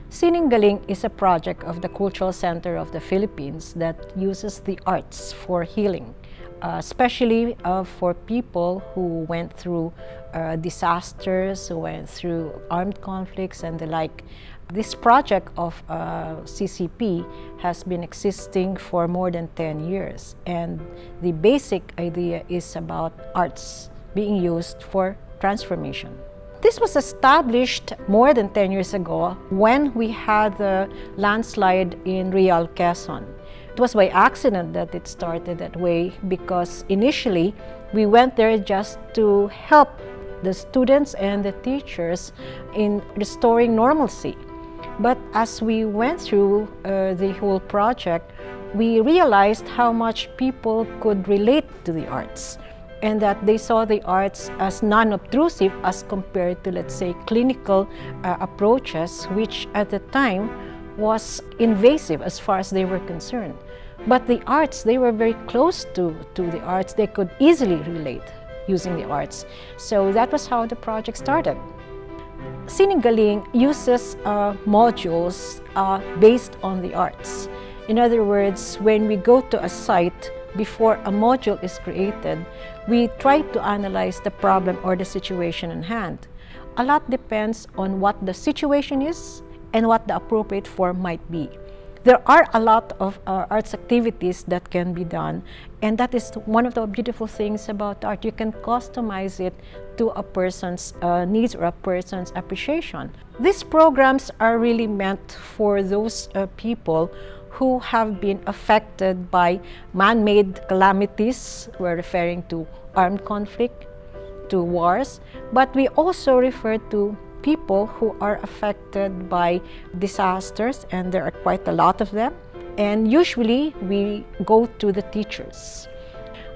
Sininggaling is a project of the Cultural Center of the Philippines that uses the arts for healing, especially for people who went through disasters, who went through armed conflicts and the like. This project of CCP has been existing for more than 10 years, and the basic idea is about arts being used for transformation. This was established more than 10 years ago when we had the landslide in Real, Quezon. It was by accident that it started that way, because initially we went there just to help the students and the teachers in restoring normalcy. But as we went through the whole project, we realized how much people could relate to the arts, and that they saw the arts as non-obtrusive as compared to, let's say, clinical approaches, which at the time was invasive as far as they were concerned. But the arts, they were very close to the arts. They could easily relate using the arts. So that was how the project started. Sininggaling uses modules based on the arts. In other words, when we go to a site, before a module is created, we try to analyze the problem or the situation in hand. A lot depends on what the situation is and what the appropriate form might be. There are a lot of arts activities that can be done, and that is one of the beautiful things about art. You can customize it to a person's needs or a person's appreciation. These programs are really meant for those people who have been affected by man-made calamities. We're referring to armed conflict, to wars, but we also refer to people who are affected by disasters, and there are quite a lot of them. And usually we go to the teachers.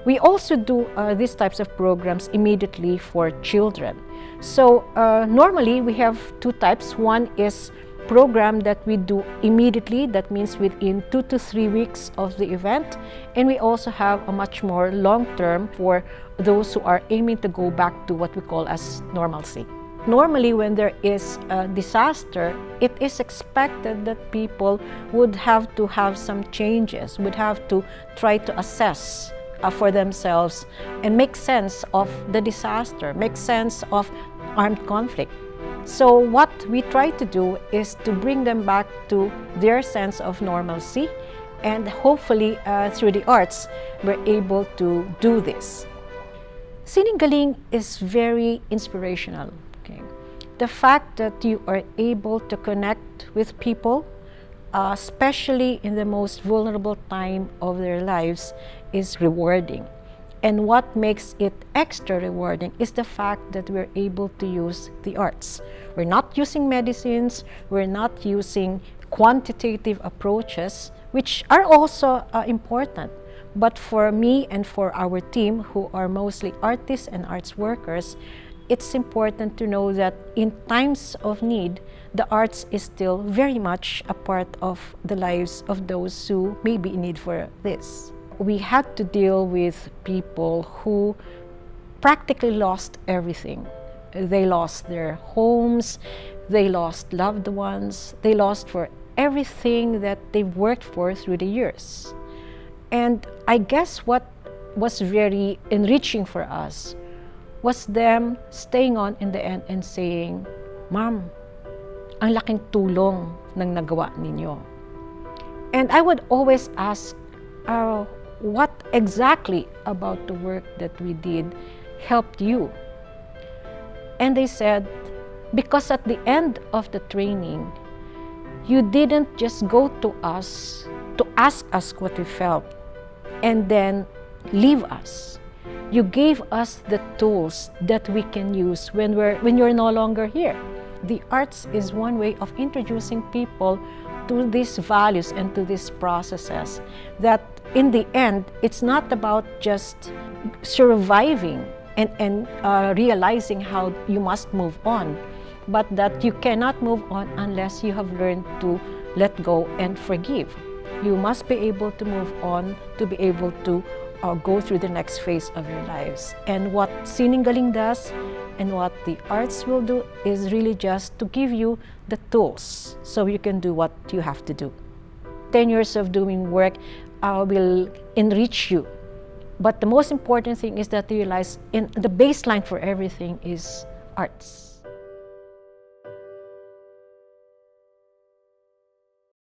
We also do these types of programs immediately for children. So normally we have two types. One is program that we do immediately, that means within 2 to 3 weeks of the event, and we also have a much more long-term for those who are aiming to go back to what we call as normalcy. Normally, when there is a disaster, it is expected that people would have to have some changes, would have to try to assess for themselves and make sense of the disaster, make sense of armed conflict. So what we try to do is to bring them back to their sense of normalcy, and hopefully through the arts, we're able to do this. Sininggaling is very inspirational. Okay? The fact that you are able to connect with people, especially in the most vulnerable time of their lives, is rewarding. And what makes it extra rewarding is the fact that we're able to use the arts. We're not using medicines, we're not using quantitative approaches, which are also important. But for me and for our team, who are mostly artists and arts workers, it's important to know that in times of need, the arts is still very much a part of the lives of those who may be in need for this. We had to deal with people who practically lost everything. They lost their homes, they lost loved ones, they lost for everything that they've worked for through the years. And I guess what was very enriching for us was them staying on in the end and saying, "Ma'am, ang laking tulong ng nagawa ninyo." And I would always ask, what exactly about the work that we did helped you? And they said, because at the end of the training, you didn't just go to us to ask us what we felt and then leave us. You gave us the tools that we can use when you're no longer here. The arts is one way of introducing people to these values and to these processes, that in the end, it's not about just surviving and realizing how you must move on, but that you cannot move on unless you have learned to let go and forgive. You must be able to move on to be able to go through the next phase of your lives. And what Sininggaling does, And what the arts will do is really just to give you the tools so you can do what you have to do. 10 years of doing work will enrich you. But the most important thing is that you realize the baseline for everything is arts.